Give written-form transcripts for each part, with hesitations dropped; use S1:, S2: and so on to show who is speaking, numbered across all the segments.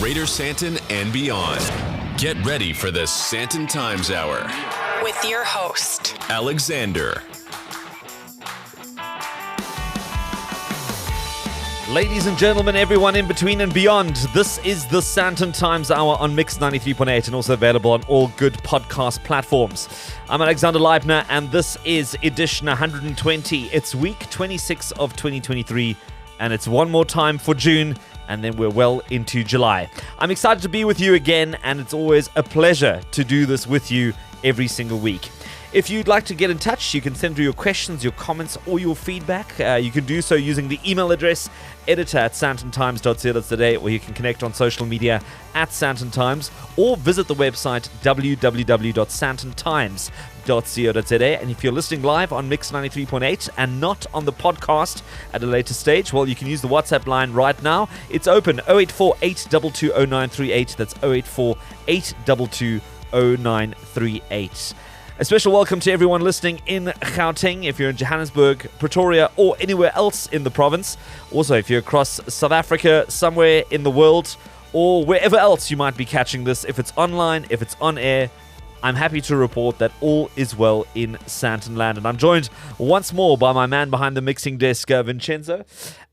S1: Greater Sandton and beyond. Get ready for the SANDTON Times Hour
S2: with your host,
S1: Alexander.
S3: Ladies and gentlemen, everyone in between and beyond, this is the SANDTON Times Hour on Mix 93.8 and also available on all good podcast platforms. I'm Alexander Leibner and this is edition 120. It's week 26 of 2023 and it's one more time for June and then we're well into July. I'm excited to be with you again and it's always a pleasure to do this with you every single week. If you'd like to get in touch, you can send through your questions, your comments, or your feedback. You can do so using the email address editor@sandtontimes.co.za, or you can connect on social media @SANDTONTimes, or visit the website www.sandtontimes.co.za. And if you're listening live on Mix 93.8 and not on the podcast at a later stage, well, you can use the WhatsApp line right now. It's open 084-822-0938. That's 084-822-0938. A special welcome to everyone listening in Gauteng, if you're in Johannesburg, Pretoria, or anywhere else in the province. Also, if you're across South Africa, somewhere in the world, or wherever else you might be catching this, if it's online, if it's on air, I'm happy to report that all is well in Sandton land. And I'm joined once more by my man behind the mixing desk, Vincenzo.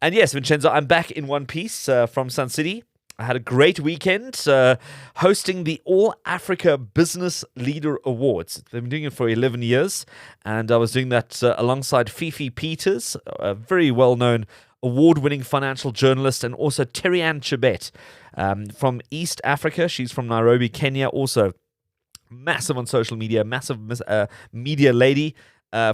S3: And yes, Vincenzo, I'm back in one piece from Sun City. I had a great weekend hosting the All Africa Business Leader Awards. They've been doing it for 11 years, and I was doing that alongside Fifi Peters, a very well-known award-winning financial journalist, and also Terry-Ann Chibet from East Africa. She's from Nairobi, Kenya, also massive on social media, massive media lady.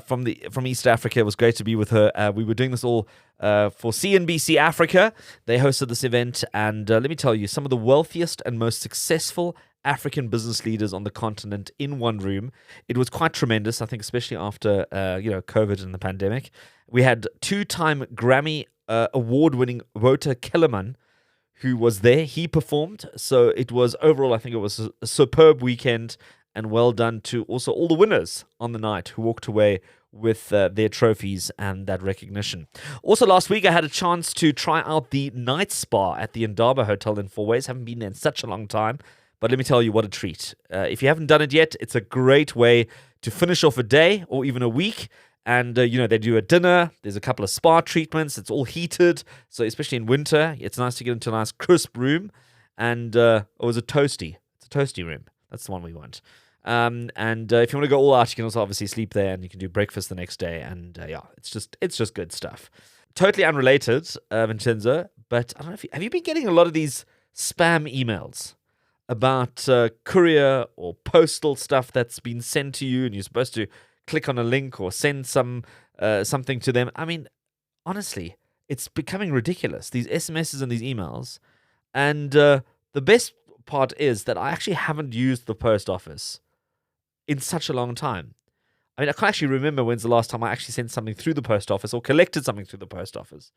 S3: From East Africa. It was great to be with her. We were doing this all for CNBC Africa. They hosted this event, and let me tell you, some of the wealthiest and most successful African business leaders on the continent in one room. It was quite tremendous, I think, especially after COVID and the pandemic. We had two-time Grammy award-winning Botha Kellerman, who was there. He performed, so it was overall, I think it was a superb weekend. And well done to also all the winners on the night who walked away with their trophies and that recognition. Also, last week I had a chance to try out the night spa at the Indaba Hotel in Fourways. Haven't been there in such a long time, but let me tell you what a treat. If you haven't done it yet, it's a great way to finish off a day or even a week. And, they do a dinner. There's a couple of spa treatments. It's all heated. So especially in winter, it's nice to get into a nice crisp room. And it was a toasty. It's a toasty room. That's the one we want. And if you want to go all out, you can also obviously sleep there and you can do breakfast the next day. And it's just good stuff. Totally unrelated, Vincenzo, but I don't know have you been getting a lot of these spam emails about courier or postal stuff that's been sent to you and you're supposed to click on a link or send something to them? I mean, honestly, it's becoming ridiculous, these SMSs and these emails. And the best part is that I actually haven't used the post office in such a long time. I mean, I can't actually remember when's the last time I actually sent something through the post office or collected something through the post office.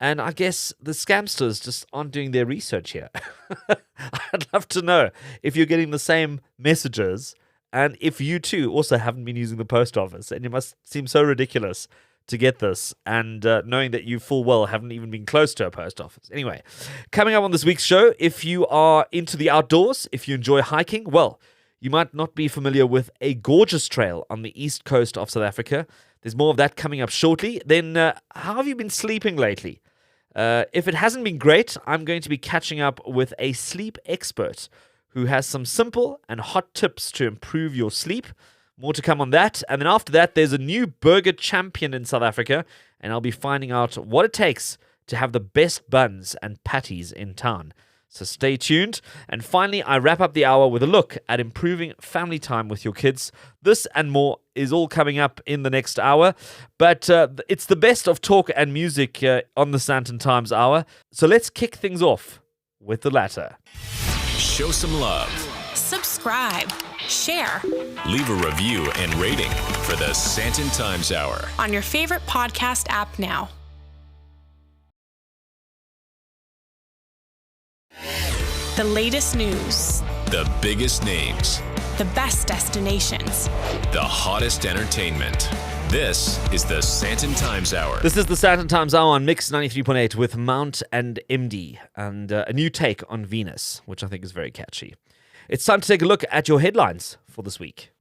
S3: And I guess the scamsters just aren't doing their research here. I'd love to know if you're getting the same messages and if you too also haven't been using the post office. And it must seem so ridiculous to get this, and knowing that you full well haven't even been close to a post office. Anyway, coming up on this week's show, if you are into the outdoors, if you enjoy hiking, well, you might not be familiar with a gorgeous trail on the east coast of South Africa. There's more of that coming up shortly. Then, how have you been sleeping lately? If it hasn't been great, I'm going to be catching up with a sleep expert who has some simple and hot tips to improve your sleep. More to come on that. And then after that, there's a new burger champion in South Africa, and I'll be finding out what it takes to have the best buns and patties in town. So stay tuned. And finally, I wrap up the hour with a look at improving family time with your kids. This and more is all coming up in the next hour. But it's the best of talk and music on the SANDTON Times Hour. So let's kick things off with the latter.
S1: Show some love.
S2: subscribe, share,
S1: Leave a review and rating for the SANDTON Times Hour
S2: on your favorite podcast app now. The latest news,
S1: the biggest names,
S2: the best destinations,
S1: the hottest entertainment. This is the SANTON Times Hour.
S3: This is the SANTON Times Hour on Mix 93.8 with Mount and MD and a new take on Venus, which I think is very catchy. It's time to take a look at your headlines for this week.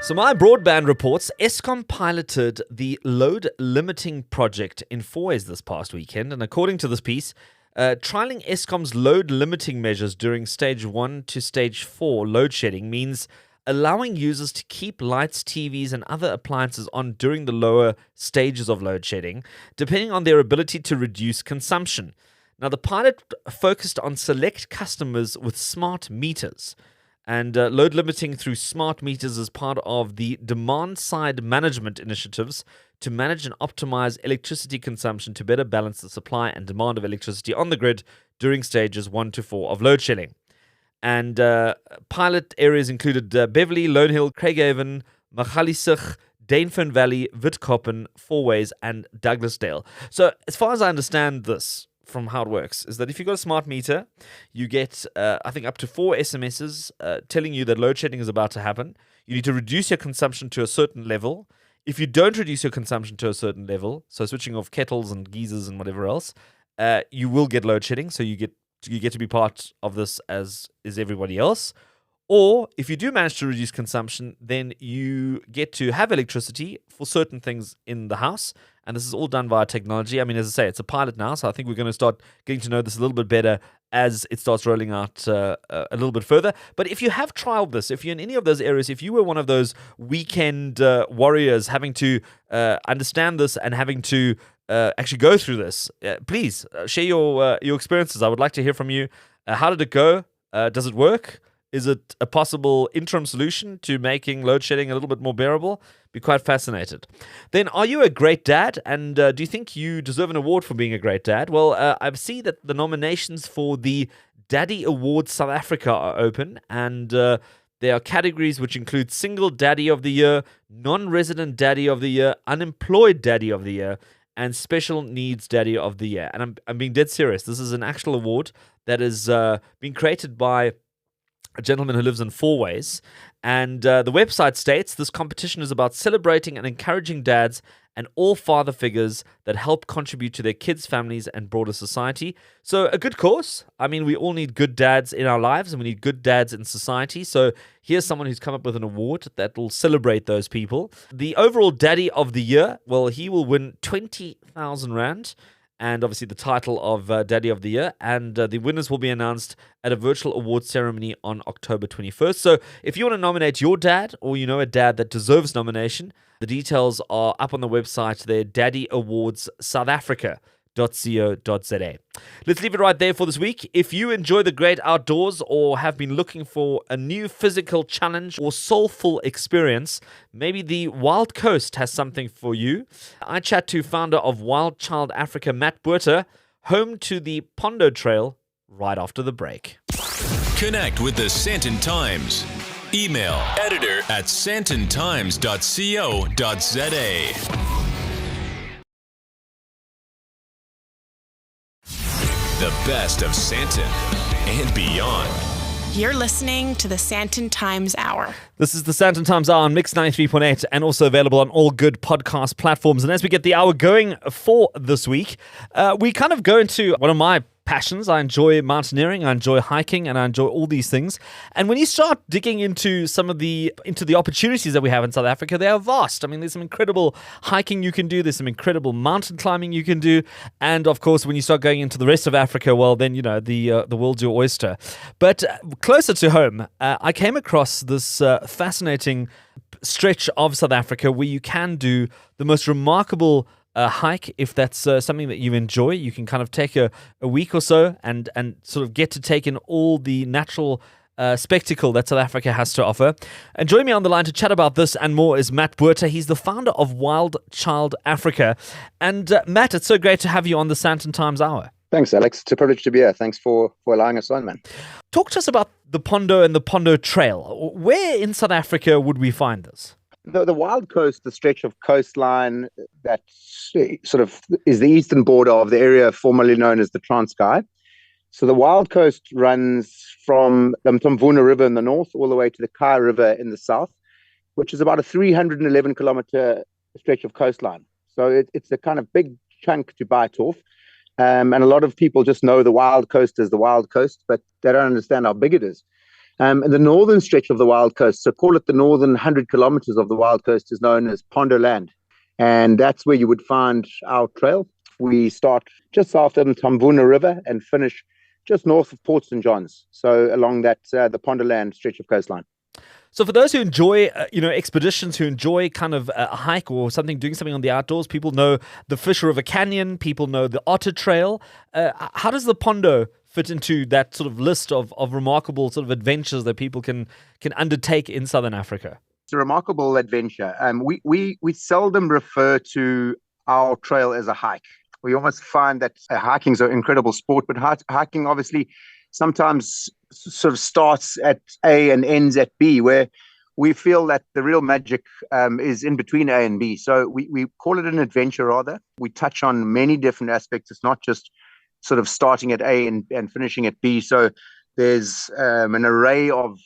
S3: So my broadband reports Eskom piloted the load limiting project in Fourways this past weekend, and according to this piece, trialling Eskom's load limiting measures during stage 1 to stage 4 load shedding means allowing users to keep lights, TVs, and other appliances on during the lower stages of load shedding, depending on their ability to reduce consumption. Now, the pilot focused on select customers with smart meters, and load limiting through smart meters is part of the demand-side management initiatives to manage and optimize electricity consumption to better balance the supply and demand of electricity on the grid during stages 1 to 4 of load shedding. And pilot areas included Beverley, Lone Hill, Craighaven, Magaliesig, Dainfern Valley, Witkoppen, Fourways, and Douglasdale. So as far as I understand this, from how it works, is that if you've got a smart meter, you get, I think, up to 4 SMSs telling you that load shedding is about to happen. You need to reduce your consumption to a certain level. If you don't reduce your consumption to a certain level, so switching off kettles and geysers and whatever else, you will get load shedding. So you get to be part of this as is everybody else. Or if you do manage to reduce consumption, then you get to have electricity for certain things in the house. And this is all done via technology. I mean, as I say, it's a pilot now, so I think we're going to start getting to know this a little bit better as it starts rolling out a little bit further. But if you have trialed this, if you're in any of those areas, if you were one of those weekend warriors having to understand this and having to actually go through this, please share your experiences. I would like to hear from you. How did it go? Does it work? Is it a possible interim solution to making load shedding a little bit more bearable? Be quite fascinated. Then, are you a great dad? And do you think you deserve an award for being a great dad? Well, I see that the nominations for the Daddy Awards South Africa are open. And there are categories which include Single Daddy of the Year, Non-Resident Daddy of the Year, Unemployed Daddy of the Year, and Special Needs Daddy of the Year. And I'm being dead serious. This is an actual award that is being created by a gentleman who lives in Fourways, and the website states this competition is about celebrating and encouraging dads and all father figures that help contribute to their kids' families and broader society. So a good cause. I mean, we all need good dads in our lives, and we need good dads in society. So here's someone who's come up with an award that will celebrate those people. The overall Daddy of the Year, well, he will win 20,000 Rand. And obviously the title of Daddy of the Year. And the winners will be announced at a virtual awards ceremony on October 21st. So if you want to nominate your dad, or you know a dad that deserves nomination, the details are up on the website there, daddyawardsSouthAfrica.co.za. Let's leave it right there for this week. If you enjoy the great outdoors or have been looking for a new physical challenge or soulful experience, maybe the Wild Coast has something for you. I chat to founder of Wild Child Africa, Matt Botha, home to the Pondo Trail, right after the break.
S1: Connect with the SANTON Times. Email editor@santontimes.co.za. The best of SANTON and beyond.
S2: You're listening to the SANTON Times Hour.
S3: This is the SANTON Times Hour on Mix 93.8 and also available on all good podcast platforms. And as we get the hour going for this week, we kind of go into one of my passions. I enjoy mountaineering, I enjoy hiking, and I enjoy all these things. And when you start digging into some of the opportunities that we have in South Africa, they are vast. I mean, there's some incredible hiking you can do, there's some incredible mountain climbing you can do, and of course, when you start going into the rest of Africa, well, then you know the world's your oyster. But closer to home, I came across this fascinating stretch of South Africa where you can do the most remarkable hike. If that's something that you enjoy, you can kind of take a week or so and sort of get to take in all the natural spectacle that South Africa has to offer. And joining me on the line to chat about this and more is Matt Botha. He's the founder of Wild Child Africa. And Matt, it's so great to have you on the SANTON Times Hour.
S4: Thanks, Alex. It's a privilege to be here. Thanks for allowing us on, man.
S3: Talk to us about the Pondo and the Pondo Trail. Where in South Africa would we find this?
S4: The Wild Coast, the stretch of coastline that sort of is the eastern border of the area formerly known as the Transkei. So the Wild Coast runs from the Mtomvuna River in the north all the way to the Kai River in the south, which is about a 311 kilometer stretch of coastline. So it's a kind of big chunk to bite off. And a lot of people just know the Wild Coast as the Wild Coast, but they don't understand how big it is. And the northern stretch of the Wild Coast, so call it the northern 100 kilometers of the Wild Coast, is known as Pondo Land. And that's where you would find our trail. We start just south of the Mtomvuna River and finish just north of Port St. John's. So along that, the Pondo Land stretch of coastline.
S3: So for those who enjoy, expeditions, who enjoy kind of a hike or doing something on the outdoors, people know the Fish River Canyon, people know the Otter Trail. How does the Pondo fit into that sort of list of remarkable sort of adventures that people can undertake in Southern Africa?
S4: It's a remarkable adventure. We seldom refer to our trail as a hike. We almost find that hiking is an incredible sport, but hiking obviously sometimes sort of starts at A and ends at B, where we feel that the real magic is in between A and B. So we call it an adventure rather. We touch on many different aspects. It's not just sort of starting at A and finishing at B. So there's an array of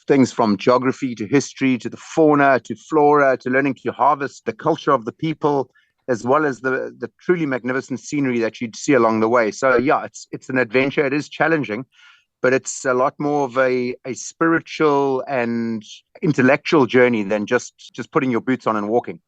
S4: things from geography to history to the fauna to flora to learning to harvest the culture of the people, as well as the truly magnificent scenery that you'd see along the way. So yeah, it's an adventure. It is challenging, but it's a lot more of a spiritual and intellectual journey than just putting your boots on and walking.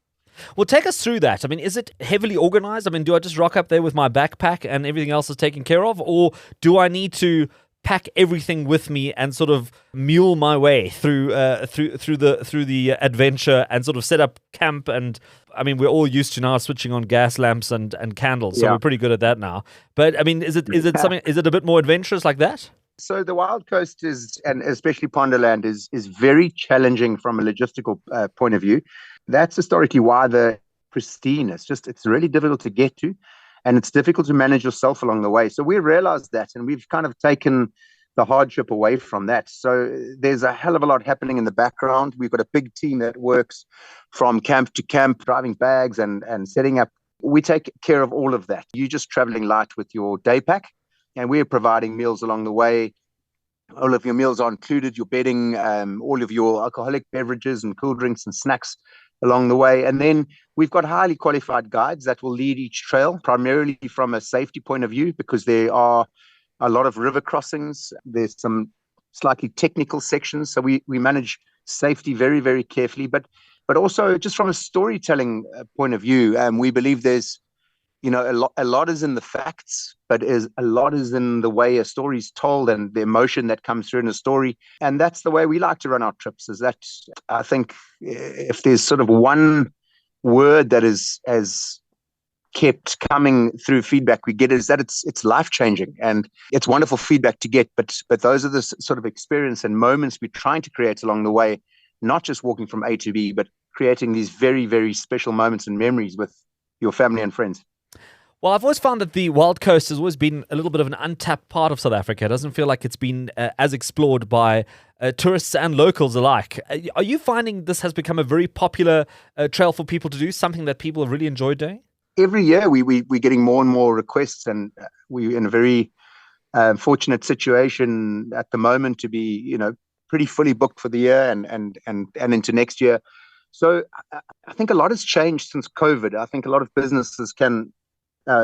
S3: Well, take us through that. I mean, is it heavily organized? I mean, do I just rock up there with my backpack and everything else is taken care of? Or do I need to pack everything with me and sort of mule my way through the adventure and sort of set up camp? And I mean, we're all used to now switching on gas lamps and candles, so we're pretty good at that now. But I mean, is it something? Is it a bit more adventurous like that?
S4: So the Wild Coast is, and especially Pondoland, is very challenging from a logistical point of view. That's historically why they're pristine. It's really difficult to get to, and it's difficult to manage yourself along the way. So we realized that, and we've kind of taken the hardship away from that. So there's a hell of a lot happening in the background. We've got a big team that works from camp to camp, driving bags and setting up. We take care of all of that. You're just traveling light with your day pack, and we're providing meals along the way. All of your meals are included, your bedding, all of your alcoholic beverages and cool drinks and snacks along the way. And then we've got highly qualified guides that will lead each trail, primarily from a safety point of view, because there are a lot of river crossings. There's some slightly technical sections. So we manage safety very, very carefully. But also just from a storytelling point of view, we believe there's, a lot is in the facts, but a lot is in the way a story is told and the emotion that comes through in a story. And that's the way we like to run our trips, is that I think if there's sort of one word that is kept coming through feedback we get, is that it's life-changing, and it's wonderful feedback to get. But those are the sort of experience and moments we're trying to create along the way, not just walking from A to B, but creating these very, very special moments and memories with your family and friends.
S3: Well, I've always found that the Wild Coast has always been a little bit of an untapped part of South Africa. It doesn't feel like it's been as explored by tourists and locals alike. Are you finding this has become a very popular trail for people to do, something that people have really enjoyed doing?
S4: Every year we're getting more and more requests, and we're in a very fortunate situation at the moment to be, pretty fully booked for the year and into next year. So I think a lot has changed since COVID. I think a lot of businesses can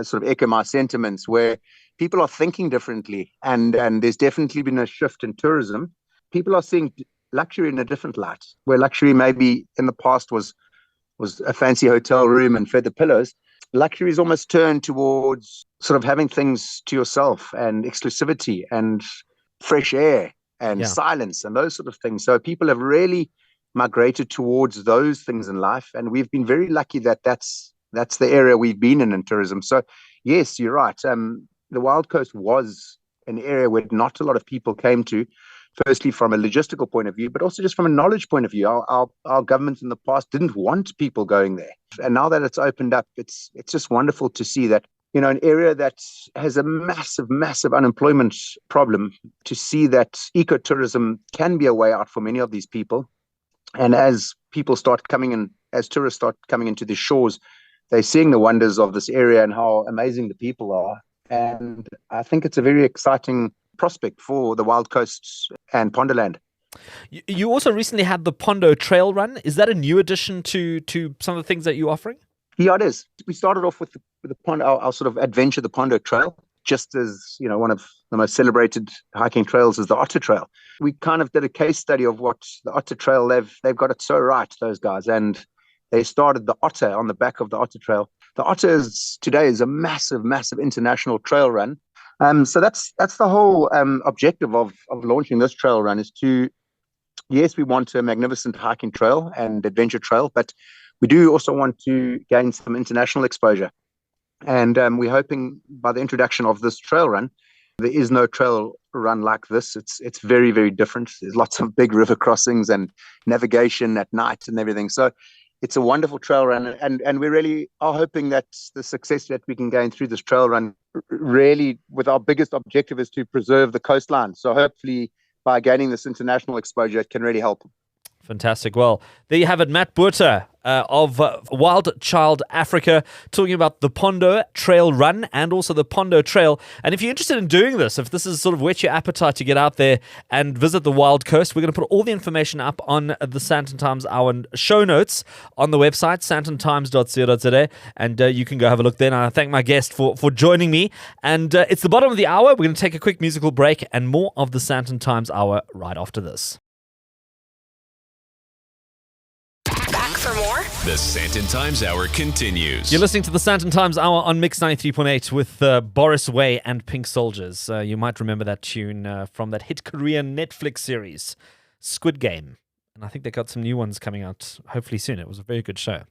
S4: sort of echo my sentiments, where people are thinking differently, and there's definitely been a shift in tourism. People are seeing luxury in a different light, where luxury maybe in the past was a fancy hotel room and feather pillows. Luxury is almost turned towards sort of having things to yourself and exclusivity and fresh air and silence and those sort of things. So people have really migrated towards those things in life, and we've been very lucky that that's the area we've been in tourism. So yes, you're right. The Wild Coast was an area where not a lot of people came to, firstly from a logistical point of view, but also just from a knowledge point of view. Our government in the past didn't want people going there. And now that it's opened up, it's just wonderful to see that, an area that has a massive, massive unemployment problem, to see that ecotourism can be a way out for many of these people. And as people start coming in, as tourists start coming into the shores, they're seeing the wonders of this area and how amazing the people are. And I think it's a very exciting prospect for the Wild Coast and Ponderland.
S3: You also recently had the Pondo Trail run. Is that a new addition to some of the things that you're offering?
S4: Yeah, it is. We started off with the Pondo, our sort of adventure, the Pondo Trail, just as, one of the most celebrated hiking trails is the Otter Trail. We kind of did a case study of what the Otter Trail, they've got it so right, those guys. And they started the Otter on the back of the Otter Trail. The Otter today is a massive, massive international trail run. So that's the whole objective of launching this trail run is to, yes, we want a magnificent hiking trail and adventure trail, but we do also want to gain some international exposure. And we're hoping by the introduction of this trail run, there is no trail run like this. It's very, very different. There's lots of big river crossings and navigation at night and everything. So it's a wonderful trail run. And we really are hoping that the success that we can gain through this trail run, really with our biggest objective is to preserve the coastline. So hopefully by gaining this international exposure, it can really help.
S3: Fantastic. Well, there you have it, Matt Botha of Wild Child Africa, talking about the Pondo Trail Run and also the Pondo Trail. And if you're interested in doing this, if this is sort of whet your appetite to get out there and visit the Wild Coast, we're going to put all the information up on the Sandton Times Hour show notes on the website, sandtontimes.co.za, and you can go have a look there. And I thank my guest for joining me. And it's the bottom of the hour. We're going to take a quick musical break and more of the Sandton Times Hour right after this.
S2: For more,
S1: The Sandton Times Hour continues.
S3: You're listening to the Sandton Times Hour on Mix 93.8 with Boris Way and Pink Soldiers. You might remember that tune from that hit Korean Netflix series, Squid Game. And I think they got some new ones coming out hopefully soon. It was a very good show.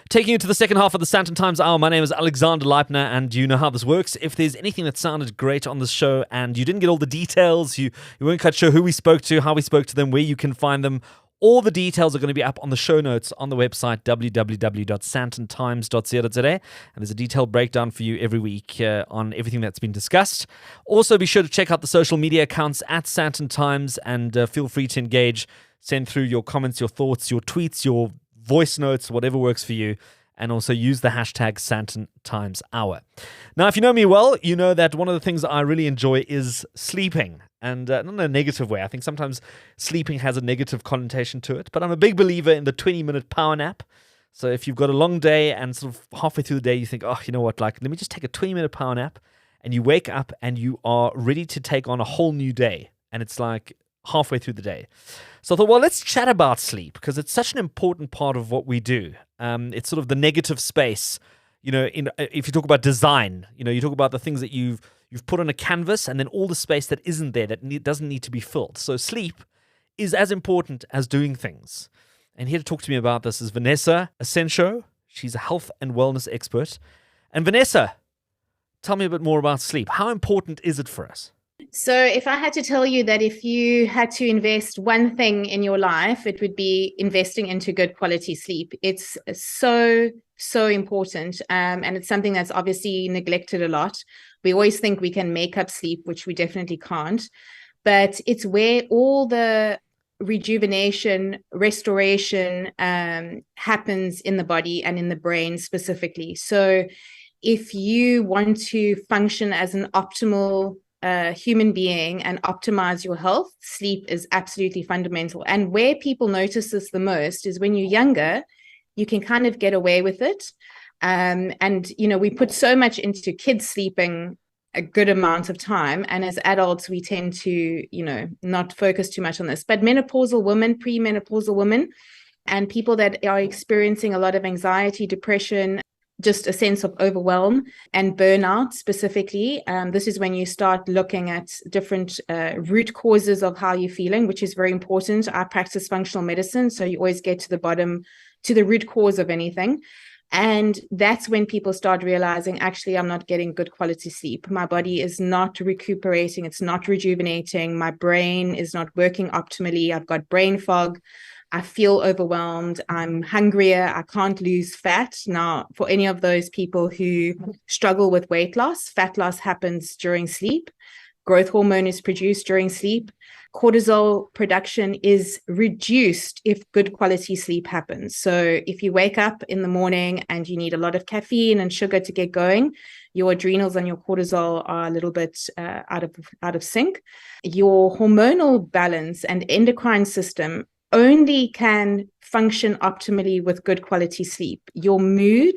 S3: Taking you to the second half of the Sandton Times Hour, my name is Alexander Leipner, and you know how this works. If there's anything that sounded great on the show and you didn't get all the details, you weren't quite sure who we spoke to, how we spoke to them, where you can find them, all the details are going to be up on the show notes on the website, www.sandtontimes.co.za. And there's a detailed breakdown for you every week on everything that's been discussed. Also, be sure to check out the social media accounts at Sandton Times and feel free to engage. Send through your comments, your thoughts, your tweets, your voice notes, whatever works for you. And also use the hashtag Sandton Times Hour. Now, if you know me well, you know that one of the things I really enjoy is sleeping. And not in a negative way. I think sometimes sleeping has a negative connotation to it. But I'm a big believer in the 20-minute power nap. So if you've got a long day and sort of halfway through the day, you think, oh, you know what, let me just take a 20-minute power nap. And you wake up and you are ready to take on a whole new day. And it's like halfway through the day. So I thought, well, let's chat about sleep because it's such an important part of what we do. It's sort of the negative space. If you talk about design, you talk about the things that you've put on a canvas and then all the space that isn't there that doesn't need to be filled. So sleep is as important as doing things. And here to talk to me about this is Vanessa Ascencao. She's a health and wellness expert. And Vanessa, tell me a bit more about sleep. How important is it for us?
S5: So if I had to tell you that if you had to invest one thing in your life, it would be investing into good quality sleep. It's so important. And it's something that's obviously neglected a lot. We always think we can make up sleep, which we definitely can't. But it's where all the rejuvenation, restoration happens in the body and in the brain specifically. So if you want to function as an optimal human being and optimize your health, sleep is absolutely fundamental. And where people notice this the most is when you're younger, you can kind of get away with it. And we put so much into kids sleeping a good amount of time. And as adults, we tend to, not focus too much on this. But menopausal women, premenopausal women, and people that are experiencing a lot of anxiety, depression, just a sense of overwhelm and burnout specifically. This is when you start looking at different root causes of how you're feeling, which is very important. I practice functional medicine, so you always get to the bottom, to the root cause of anything. And that's when people start realizing, actually, I'm not getting good quality sleep. My body is not recuperating. It's not rejuvenating. My brain is not working optimally. I've got brain fog. I feel overwhelmed. I'm hungrier. I can't lose fat. Now, for any of those people who struggle with weight loss, fat loss happens during sleep. growth hormone is produced during sleep. Cortisol production is reduced if good quality sleep happens. So if you wake up in the morning and you need a lot of caffeine and sugar to get going, your adrenals and your cortisol are a little bit out of sync. Your hormonal balance and endocrine system only can function optimally with good quality sleep. Your mood,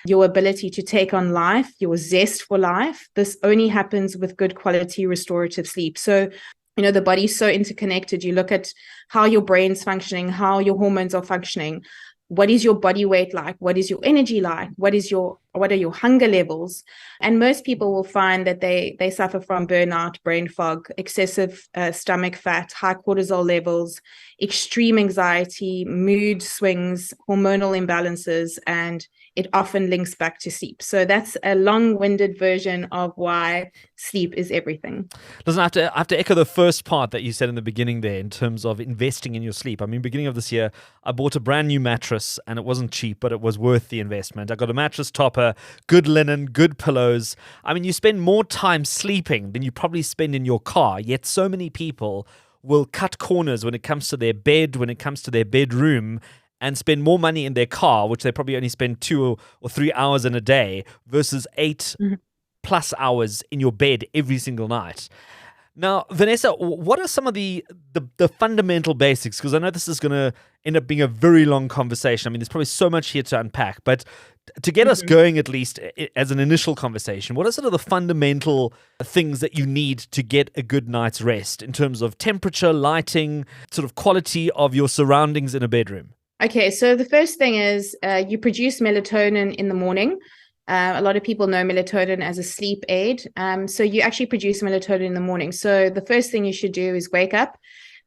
S5: your ability to take on life, your zest for life, this only happens with good quality restorative sleep. So, the body's so interconnected. You look at how your brain's functioning, how your hormones are functioning. What is your body weight like? What is your energy like? What are your hunger levels? And most people will find that they suffer from burnout, brain fog, excessive stomach fat, high cortisol levels, extreme anxiety, mood swings, hormonal imbalances, and it often links back to sleep. So that's a long-winded version of why sleep is everything.
S3: Listen, I have to echo the first part that you said in the beginning there in terms of investing in your sleep. I mean, beginning of this year, I bought a brand new mattress and it wasn't cheap, but it was worth the investment. I got a mattress topper, good linen, good pillows. I mean, you spend more time sleeping than you probably spend in your car, yet so many people will cut corners when it comes to their bed, when it comes to their bedroom, and spend more money in their car, which they probably only spend 2 or 3 hours in a day, versus 8 plus hours in your bed every single night. Now, Vanessa, what are some of the fundamental basics? Because I know this is going to end up being a very long conversation. I mean, there's probably so much here to unpack, but to get us going, at least as an initial conversation, what are sort of the fundamental things that you need to get a good night's rest in terms of temperature, lighting, sort of quality of your surroundings in a bedroom?
S5: Okay, so the first thing is you produce melatonin in the morning. A lot of people know melatonin as a sleep aid. So you actually produce melatonin in the morning. So the first thing you should do is wake up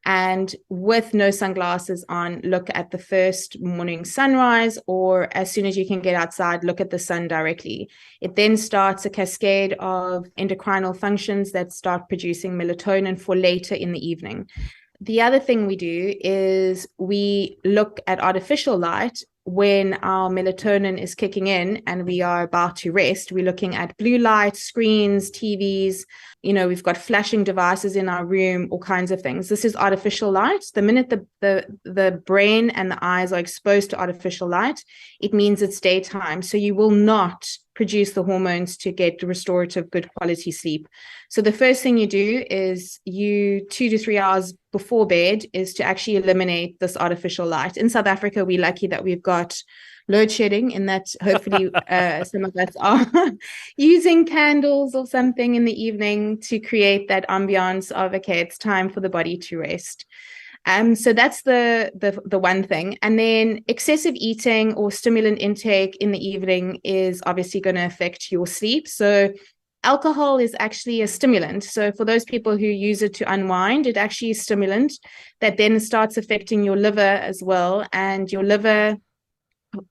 S5: and with no sunglasses on, look at the first morning sunrise, or as soon as you can get outside, look at the sun directly. It then starts a cascade of endocrinal functions that start producing melatonin for later in the evening. The other thing we do is we look at artificial light when our melatonin is kicking in and we are about to rest. We're looking at blue light, screens, TVs, we've got flashing devices in our room, all kinds of things. This is artificial light. The minute the brain and the eyes are exposed to artificial light, it means it's daytime. So you will not produce the hormones to get restorative, good quality sleep. So the first thing you do is 2 to 3 hours before bed is to actually eliminate this artificial light. In South Africa, we're lucky that we've got load shedding, and that hopefully some of us are using candles or something in the evening to create that ambiance of, okay, it's time for the body to rest. So that's the one thing. And then excessive eating or stimulant intake in the evening is obviously going to affect your sleep. So alcohol is actually a stimulant. So for those people who use it to unwind, it actually is stimulant that then starts affecting your liver as well. And your liver,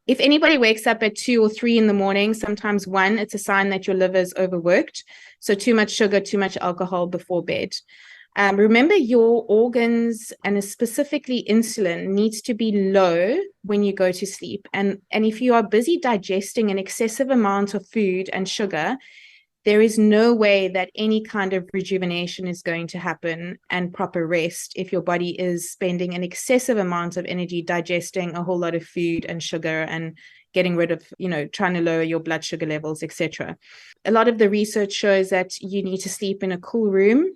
S5: if anybody wakes up at 2 or 3 in the morning, sometimes 1, it's a sign that your liver is overworked. So too much sugar, too much alcohol before bed. Remember, your organs, and specifically insulin, needs to be low when you go to sleep. And if you are busy digesting an excessive amount of food and sugar, there is no way that any kind of rejuvenation is going to happen and proper rest if your body is spending an excessive amount of energy digesting a whole lot of food and sugar and getting rid of, trying to lower your blood sugar levels, etc. A lot of the research shows that you need to sleep in a cool room.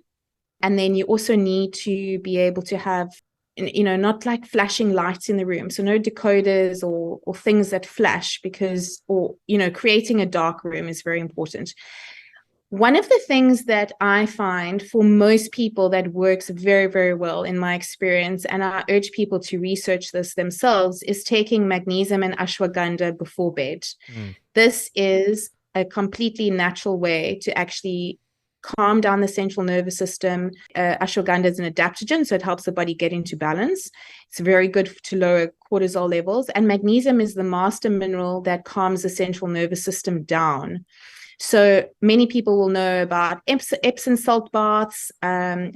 S5: And then you also need to be able to have, not like flashing lights in the room. So no decoders or things that flash creating a dark room is very important. One of the things that I find for most people that works very, very well in my experience, and I urge people to research this themselves, is taking magnesium and ashwagandha before bed. This is a completely natural way to actually calm down the central nervous system. Ashwagandha is an adaptogen, so it helps the body get into balance. It's very good to lower cortisol levels. And magnesium is the master mineral that calms the central nervous system down. So many people will know about Epsom salt baths.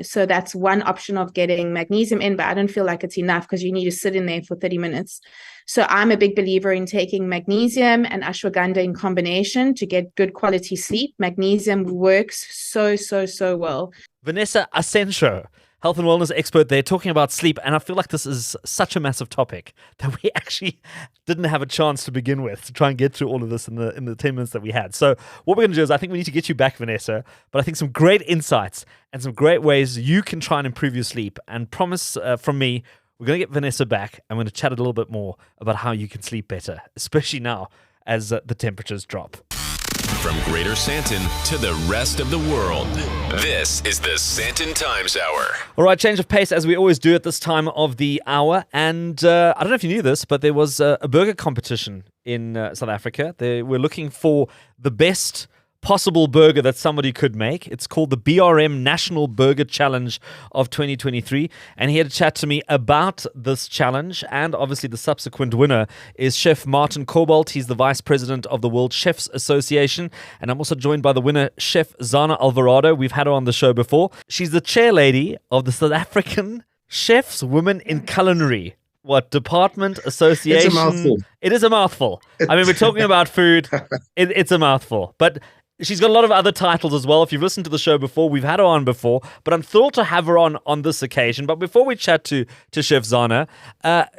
S5: So that's one option of getting magnesium in, but I don't feel like it's enough because you need to sit in there for 30 minutes. So I'm a big believer in taking magnesium and ashwagandha in combination to get good quality sleep. Magnesium works so well.
S3: Vanessa Ascencao, health and wellness expert there, talking about sleep. And I feel like this is such a massive topic that we actually didn't have a chance to begin with to try and get through all of this in the 10 minutes that we had. So what we're going to do is I think we need to get you back, Vanessa, but I think some great insights and some great ways you can try and improve your sleep. And promise from me, we're going to get Vanessa back. I'm going to chat a little bit more about how you can sleep better, especially now as the temperatures drop.
S1: From Greater Sandton to the rest of the world, this is the SANTON Times Hour.
S3: All right, change of pace as we always do at this time of the hour. And I don't know if you knew this, but there was a burger competition in South Africa. They were looking for the best possible burger that somebody could make. It's called the BRM National Burger Challenge of 2023. And he had a chat to me about this challenge. And obviously the subsequent winner is Chef Martin Kobald. He's the Vice President of the World Chefs Association. And I'm also joined by the winner, Chef Zana Alvarado. We've had her on the show before. She's the Chairlady of the South African Chefs Women in Culinary. What department association?
S6: It's a mouthful.
S3: It is a mouthful. I mean, we're talking about food. It's a mouthful. But she's got a lot of other titles as well. If you've listened to the show before, we've had her on before, but I'm thrilled to have her on this occasion. But before we chat to Chef Zana,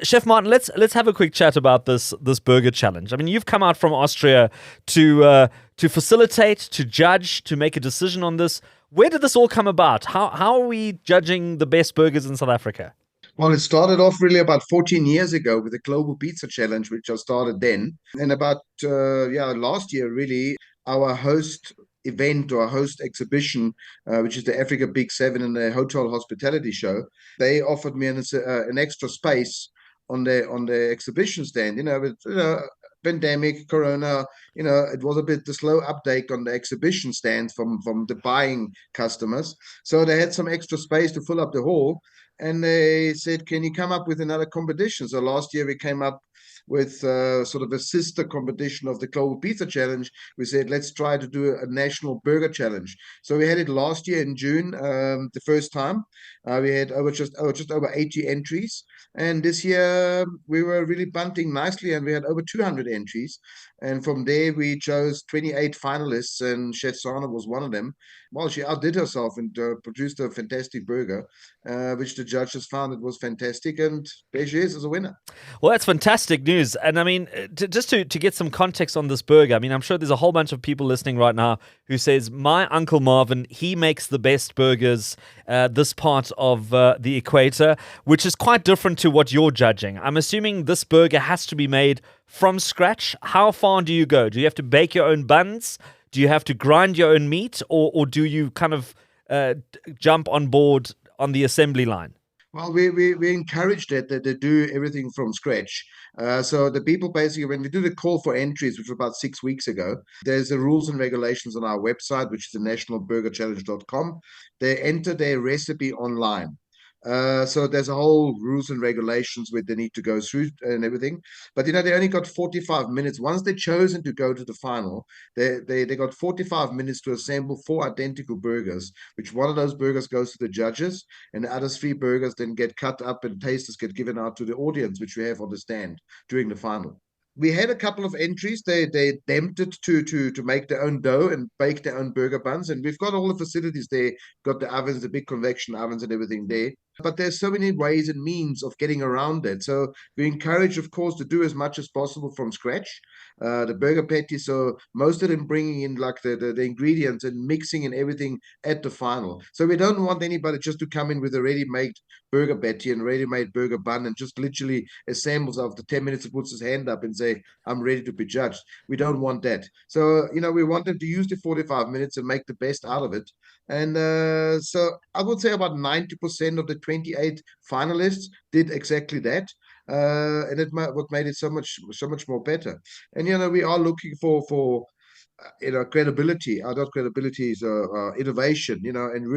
S3: Chef Martin, let's have a quick chat about this burger challenge. I mean, you've come out from Austria to facilitate, to judge, to make a decision on this. Where did this all come about? How are we judging the best burgers in South Africa?
S6: Well, it started off really about 14 years ago with the Global Pizza Challenge, which I started then. And about, last year, really, our host event or our host exhibition, which is the Africa Big 7 and the Hotel Hospitality Show, they offered me an extra space on the exhibition stand. With pandemic, Corona, it was a bit the slow uptake on the exhibition stand from the buying customers. So they had some extra space to fill up the hall. And they said, can you come up with another competition? So last year we came up with sort of a sister competition of the Global Pizza Challenge. We said, let's try to do a national burger challenge. So we had it last year in June, the first time. We had just over 80 entries. And this year we were really bunting nicely and we had over 200 entries. And from there we chose 28 finalists and Chef Zana was one of them. Well, she outdid herself and produced a fantastic burger, which the judges found it was fantastic. And there she is as a winner.
S3: Well, that's fantastic news. And I mean, just to get some context on this burger, I mean, I'm sure there's a whole bunch of people listening right now who says, my Uncle Marvin, he makes the best burgers this part of the equator, which is quite different to what you're judging. I'm assuming this burger has to be made from scratch. How far do you go? Do you have to bake your own buns? Do you have to grind your own meat? Or do you kind of jump on board on the assembly line?
S6: Well, we encourage that they do everything from scratch. So the people basically, when we do the call for entries, which was about 6 weeks ago, there's the rules and regulations on our website, which is the nationalburgerchallenge.com. They enter their recipe online. So there's a whole rules and regulations where they need to go through and everything. But they only got 45 minutes. Once they're chosen to go to the final, they got 45 minutes to assemble 4 identical burgers, which one of those burgers goes to the judges, and the other 3 burgers then get cut up and tasters get given out to the audience, which we have on the stand during the final. We had a couple of entries. They attempted to make their own dough and bake their own burger buns. And we've got all the facilities there, got the ovens, the big convection ovens and everything there. But there's so many ways and means of getting around that. So we encourage, of course, to do as much as possible from scratch. The burger patty, so most of them bringing in like the ingredients and mixing and everything at the final. So we don't want anybody just to come in with a ready-made burger patty and ready-made burger bun and just literally assembles after 10 minutes and puts his hand up and say, I'm ready to be judged. We don't want that. So, we want them to use the 45 minutes and make the best out of it. And so I would say about 90% of the 28 finalists did exactly that. And what made it so much more better. And we are looking for credibility. Not credibility is innovation. And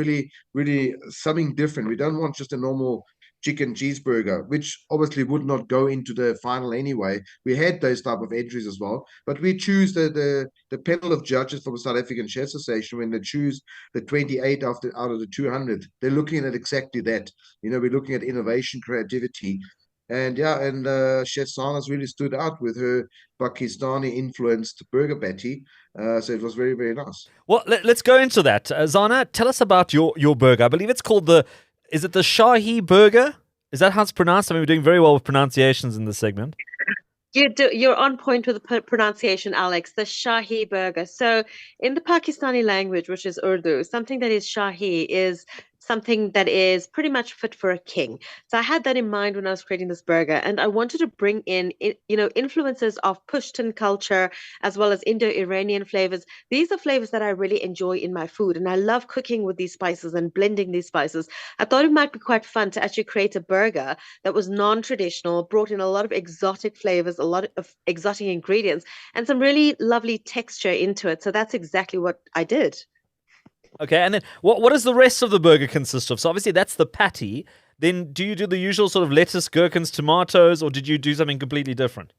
S6: really something different. We don't want just a normal chicken cheeseburger, which obviously would not go into the final anyway. We had those type of entries as well, but we choose the panel of judges from the South African Chefs Association when they choose the 28 out of the 200. They're looking at exactly that. We're looking at innovation, creativity. And Chef Zana's really stood out with her Pakistani influenced burger patty. So it was very, very nice.
S3: Well, let's go into that. Zana, tell us about your burger. I believe it's called is it the Shahi burger? Is that how it's pronounced? I mean, we're doing very well with pronunciations in this segment.
S7: You're on point with the pronunciation, Alex. The Shahi burger. So in the Pakistani language, which is Urdu, something that is Shahi is something that is pretty much fit for a king. So I had that in mind when I was creating this burger, and I wanted to bring in, influences of Pushtun culture as well as Indo-Iranian flavors. These are flavors that I really enjoy in my food, and I love cooking with these spices and blending these spices. I thought it might be quite fun to actually create a burger that was non-traditional, brought in a lot of exotic flavors, a lot of exotic ingredients, and some really lovely texture into it. So that's exactly what I did.
S3: Okay, and then what does the rest of the burger consist of? So obviously that's the patty. Then do you do the usual sort of lettuce, gherkins, tomatoes, or did you do something completely different?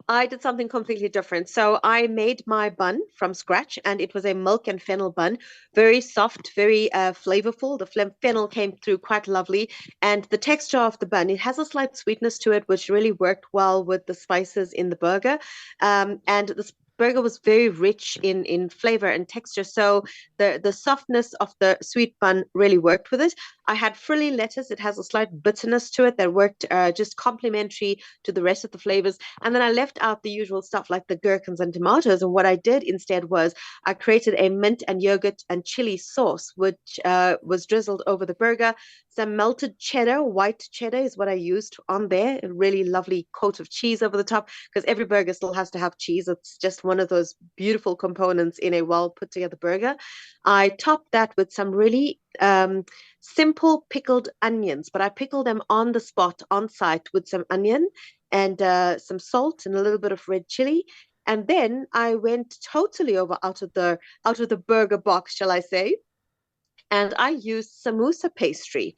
S7: I did something completely different. So I made my bun from scratch, and it was a milk and fennel bun, very soft, very flavorful. The fennel came through quite lovely, and the texture of the bun, it has a slight sweetness to it, which really worked well with the spices in the burger. And the burger was very rich in flavor and texture. So the softness of the sweet bun really worked with it. I had frilly lettuce. It has a slight bitterness to it that worked just complementary to the rest of the flavors. And then I left out the usual stuff like the gherkins and tomatoes. And what I did instead was I created a mint and yogurt and chili sauce, which was drizzled over the burger. Some melted cheddar, white cheddar is what I used on there. A really lovely coat of cheese over the top, because every burger still has to have cheese. It's just one of those beautiful components in a well put together burger. I topped that with some really simple pickled onions, but I pickled them on the spot, on site, with some onion and some salt and a little bit of red chili. And then I went totally out of the burger box, shall I say, and I used samosa pastry.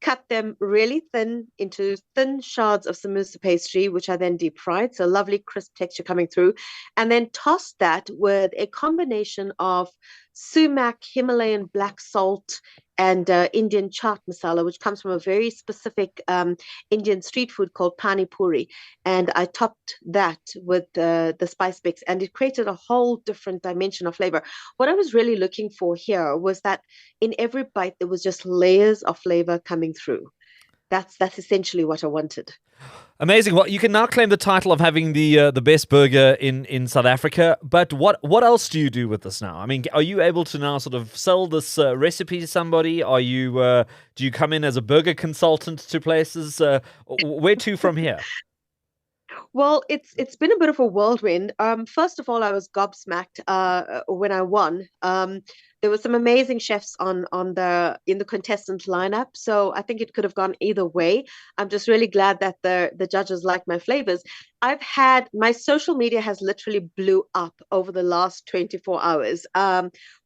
S7: Cut them really thin into thin shards of samosa pastry, which I then deep fried. So lovely crisp texture coming through. And then tossed that with a combination of sumac, Himalayan black salt, and Indian chaat masala, which comes from a very specific Indian street food called pani puri. And I topped that with the spice mix, and it created a whole different dimension of flavor. What I was really looking for here was that in every bite, there was just layers of flavor coming through. That's essentially what I wanted.
S3: Amazing. Well, you can now claim the title of having the best burger in South Africa. But what else do you do with this now? I mean, are you able to now sort of sell this recipe to somebody? Are you do you come in as a burger consultant to places? Where to from here?
S7: Well, it's been a bit of a whirlwind. First of all, I was gobsmacked when I won. There were some amazing chefs in the contestant lineup, so I think it could have gone either way. I'm just really glad that the judges liked my flavors. I've had my social media has literally blew up over the last 24 hours,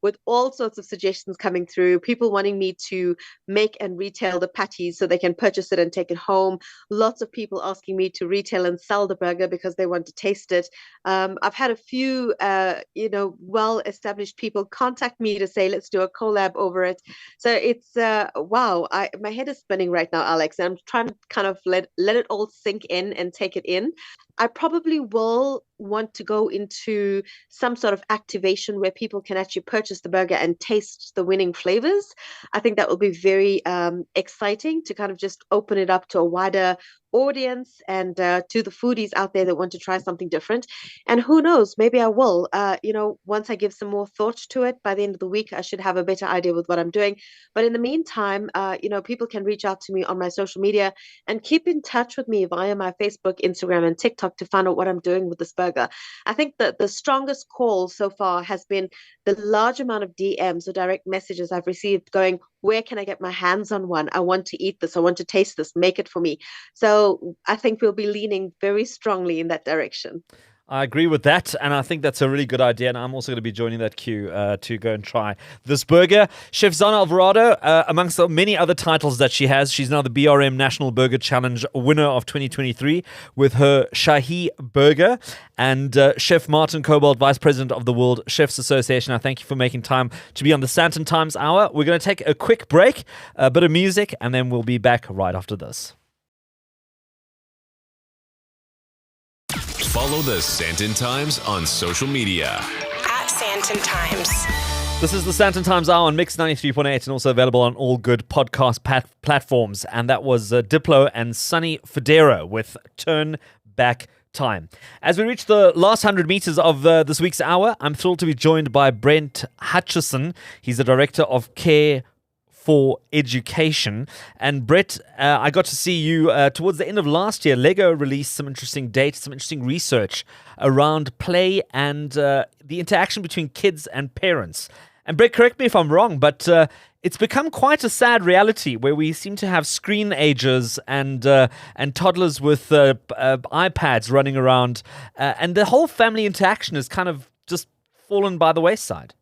S7: with all sorts of suggestions coming through, people wanting me to make and retail the patties so they can purchase it and take it home. Lots of people asking me to retail and sell the burger because they want to taste it. I've had a few, well-established people contact me to say, let's do a collab over it. So it's, wow, my head is spinning right now, Alex, and I'm trying to kind of let it all sink in and take it in. I probably will want to go into some sort of activation where people can actually purchase the burger and taste the winning flavors. I think that will be very exciting to kind of just open it up to a wider audience and to the foodies out there that want to try something different. And who knows, maybe I will, once I give some more thought to it, by the end of the week, I should have a better idea with what I'm doing. But in the meantime, people can reach out to me on my social media and keep in touch with me via my Facebook, Instagram, and TikTok to find out what I'm doing with this burger. I think that the strongest call so far has been the large amount of DMs or direct messages I've received going, where can I get my hands on one? I want to eat this. I want to taste this. Make it for me. So I think we'll be leaning very strongly in that direction.
S3: I agree with that, and I think that's a really good idea, and I'm also going to be joining that queue to go and try this burger. Chef Zana Alvarado, amongst the many other titles that she has, she's now the BRM National Burger Challenge winner of 2023 with her Shahi burger, and Chef Martin Kobald, Vice President of the World Chefs Association. I thank you for making time to be on the SANTON Times Hour. We're going to take a quick break, a bit of music, and then we'll be back right after this.
S1: Follow the SANTON Times on social media.
S2: At SANTON Times.
S3: This is the SANTON Times Hour on Mix 93.8 and also available on all good podcast platforms. And that was Diplo and Sonny Fodera with Turn Back Time. As we reach the last 100 meters of this week's hour, I'm thrilled to be joined by Brent Hutcheson. He's the Director of Care for Education. And Brett, I got to see you towards the end of last year. Lego released some interesting data, some interesting research around play and the interaction between kids and parents. And Brett, correct me if I'm wrong, but it's become quite a sad reality where we seem to have screen agers and toddlers with iPads running around, and the whole family interaction has kind of just fallen by the wayside.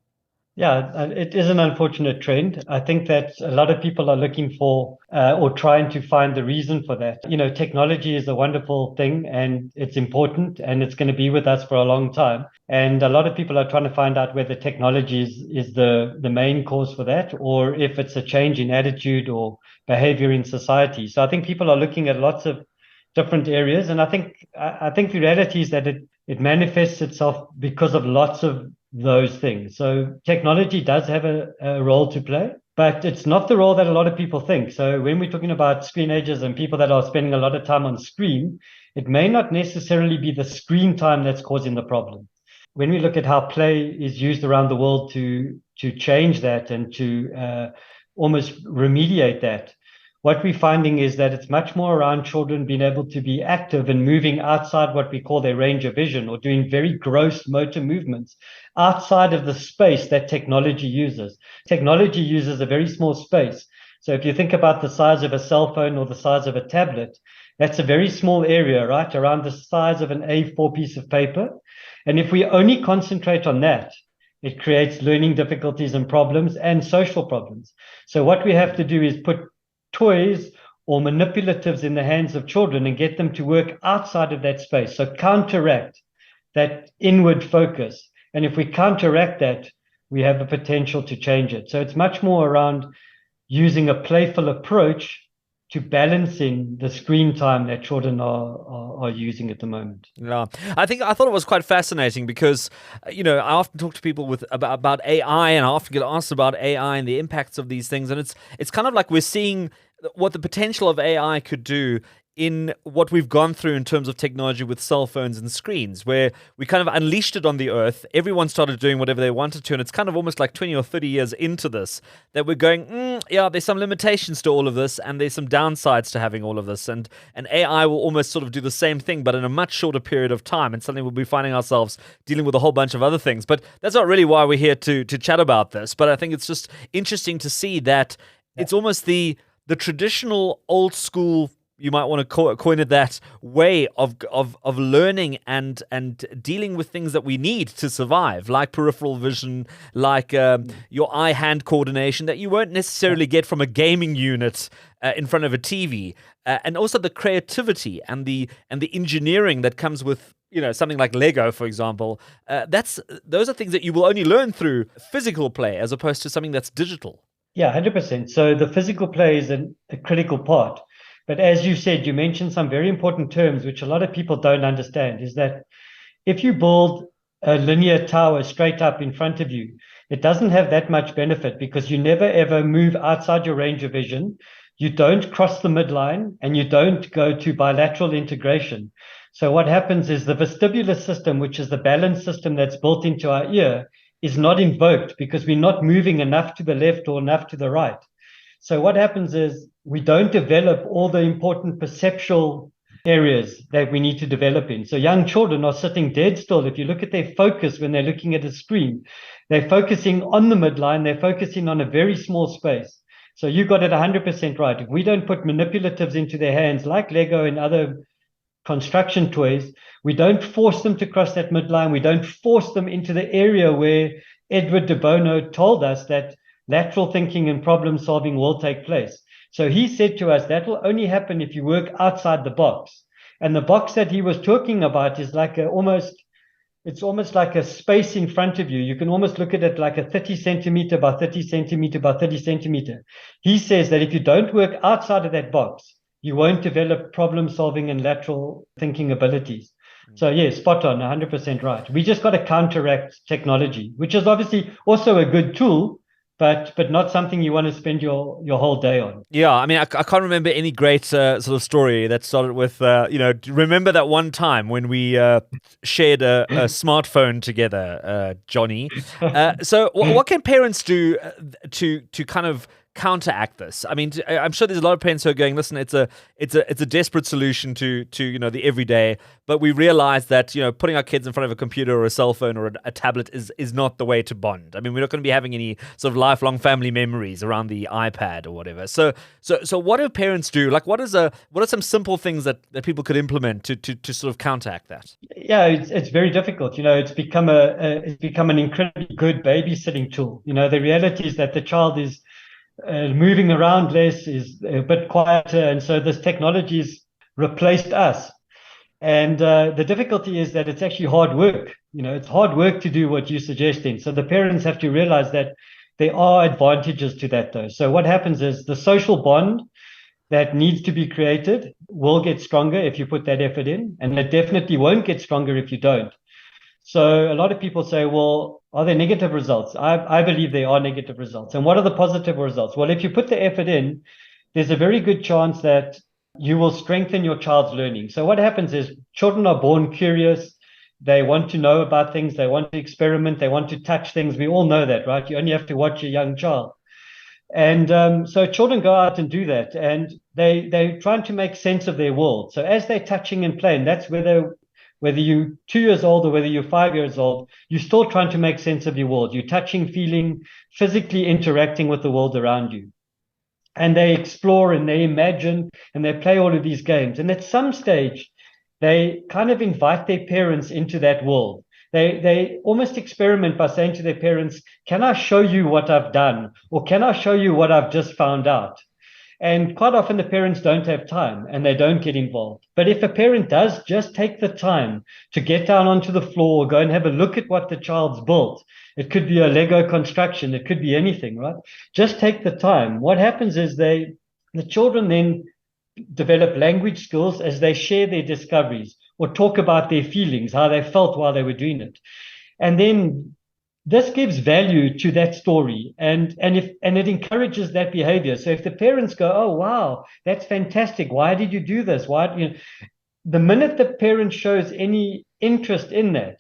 S8: Yeah, it is an unfortunate trend. I think that a lot of people are looking for or trying to find the reason for that. You know, technology is a wonderful thing and it's important and it's going to be with us for a long time. And a lot of people are trying to find out whether technology is the main cause for that or if it's a change in attitude or behavior in society. So I think people are looking at lots of different areas. And I think the reality is that it manifests itself because of lots of those things. So technology does have a role to play, but it's not the role that a lot of people think. So when we're talking about screen ages and people that are spending a lot of time on screen, it may not necessarily be the screen time that's causing the problem. When we look at how play is used around the world to change that and to almost remediate that, what we're finding is that it's much more around children being able to be active and moving outside what we call their range of vision or doing very gross motor movements outside of the space that technology uses. Technology uses a very small space. So if you think about the size of a cell phone or the size of a tablet, that's a very small area, right? Around the size of an A4 piece of paper. And if we only concentrate on that, it creates learning difficulties and problems and social problems. So what we have to do is put toys or manipulatives in the hands of children and get them to work outside of that space. So counteract that inward focus. And if we counteract that, we have the potential to change it. So it's much more around using a playful approach to balancing the screen time that children are using at the moment.
S3: Yeah, I thought it was quite fascinating because, I often talk to people about AI, and I often get asked about AI and the impacts of these things, and it's kind of like we're seeing what the potential of AI could do in what we've gone through in terms of technology with cell phones and screens, where we kind of unleashed it on the earth. Everyone started doing whatever they wanted to, and it's kind of almost like 20 or 30 years into this that we're going, there's some limitations to all of this, and there's some downsides to having all of this, and AI will almost sort of do the same thing, but in a much shorter period of time, and suddenly we'll be finding ourselves dealing with a whole bunch of other things. But that's not really why we're here to chat about this, but I think it's just interesting to see that it's almost the traditional old school, you might want to coin it that way of learning and dealing with things that we need to survive, like peripheral vision, like your eye-hand coordination that you won't necessarily get from a gaming unit in front of a TV, and also the creativity and the engineering that comes with something like Lego, for example. Those are things that you will only learn through physical play as opposed to something that's digital.
S8: Yeah, 100%. So the physical play is a critical part. But as you said, you mentioned some very important terms, which a lot of people don't understand, is that if you build a linear tower straight up in front of you, it doesn't have that much benefit because you never ever move outside your range of vision. You don't cross the midline and you don't go to bilateral integration. So what happens is the vestibular system, which is the balance system that's built into our ear, is not invoked because we're not moving enough to the left or enough to the right. So what happens is we don't develop all the important perceptual areas that we need to develop in. So young children are sitting dead still. If you look at their focus when they're looking at a screen, they're focusing on the midline, they're focusing on a very small space. So you got it 100% right. If we don't put manipulatives into their hands like Lego and other construction toys, we don't force them to cross that midline. We don't force them into the area where Edward de Bono told us that lateral thinking and problem solving will take place. So he said to us, that will only happen if you work outside the box. And the box that he was talking about is like it's almost like a space in front of you. You can almost look at it like a 30 centimeter by 30 centimeter by 30 centimeter. He says that if you don't work outside of that box, you won't develop problem solving and lateral thinking abilities. So yeah, spot on, 100% right. We just got to counteract technology, which is obviously also a good tool, but not something you want to spend your whole day on.
S3: Yeah, I mean, I can't remember any great sort of story that started with, remember that one time when we shared a smartphone together, Johnny. So what can parents do to kind of counteract this? I mean, I'm sure there's a lot of parents who are going, listen, it's a desperate solution to the everyday, but we realize that putting our kids in front of a computer or a cell phone or a tablet is not the way to bond. I mean, we're not going to be having any sort of lifelong family memories around the iPad or whatever. So what do parents do? Like, what are some simple things that people could implement to sort of counteract that?
S8: Yeah, it's very difficult. It's become an incredibly good babysitting tool. The reality is that the child is moving around less, is a bit quieter, and so this technology has replaced us. And the difficulty is that it's actually hard work. It's hard work to do what you're suggesting. So the parents have to realize that there are advantages to that, though. So what happens is the social bond that needs to be created will get stronger if you put that effort in, and it definitely won't get stronger if you don't. So a lot of people say, well, are there negative results? I believe there are negative results. And what are the positive results? Well, if you put the effort in, there's a very good chance that you will strengthen your child's learning. So what happens is children are born curious. They want to know about things. They want to experiment. They want to touch things. We all know that, right? You only have to watch a young child. And so children go out and do that. And they're trying to make sense of their world. So as they're touching and playing, that's whether you're 2 years old or whether you're 5 years old, you're still trying to make sense of your world. You're touching, feeling, physically interacting with the world around you. And they explore and they imagine and they play all of these games. And at some stage, they kind of invite their parents into that world. They almost experiment by saying to their parents, can I show you what I've done? Or can I show you what I've just found out? And quite often the parents don't have time and they don't get involved. But if a parent does just take the time to get down onto the floor, go and have a look at what the child's built. It could be a Lego construction. It could be anything, right? Just take the time. What happens is the children then develop language skills as they share their discoveries or talk about their feelings, how they felt while they were doing it. And then this gives value to that story and it encourages that behavior. So if the parents go, oh, wow, that's fantastic. Why did you do this? The minute the parent shows any interest in that,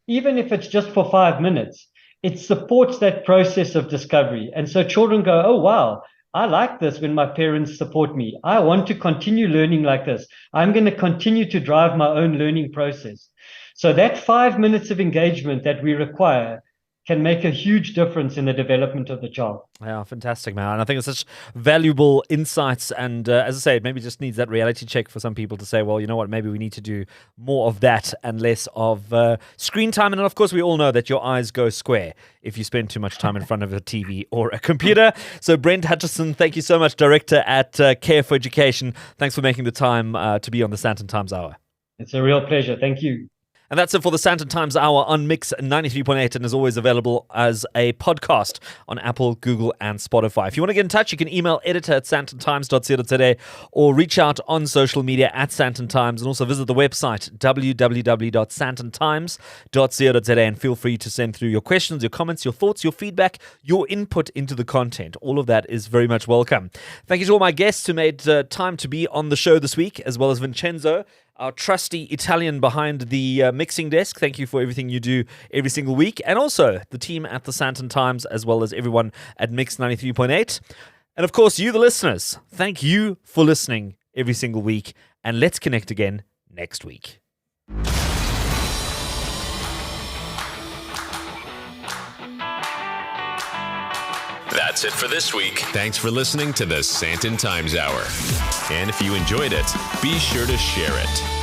S8: even if it's just for 5 minutes, it supports that process of discovery. And so children go, oh, wow, I like this when my parents support me. I want to continue learning like this. I'm going to continue to drive my own learning process. So that 5 minutes of engagement that we require can make a huge difference in the development of the child.
S3: Yeah, fantastic, man. And I think it's such valuable insights. And as I say, it maybe just needs that reality check for some people to say, well, you know what, maybe we need to do more of that and less of screen time. And of course, we all know that your eyes go square if you spend too much time in front of a TV or a computer. So Brent Hutcheson, thank you so much, Director at Care for Education. Thanks for making the time to be on the SANDTON Times Hour.
S8: It's a real pleasure. Thank you.
S3: And that's it for the SANDTON Times Hour on Mix 93.8 and is always available as a podcast on Apple, Google and Spotify. If you want to get in touch, you can email editor@sandtontimes.co.za or reach out on social media at SANDTON Times and also visit the website www.sandtontimes.co.za and feel free to send through your questions, your comments, your thoughts, your feedback, your input into the content. All of that is very much welcome. Thank you to all my guests who made time to be on the show this week, as well as Vincenzo, our trusty Italian behind the mixing desk. Thank you for everything you do every single week. And also the team at the SANDTON Times, as well as everyone at Mix 93.8. And of course, you, the listeners, thank you for listening every single week. And let's connect again next week.
S1: That's it for this week. Thanks for listening to the SANDTON Times Hour. And if you enjoyed it, be sure to share it.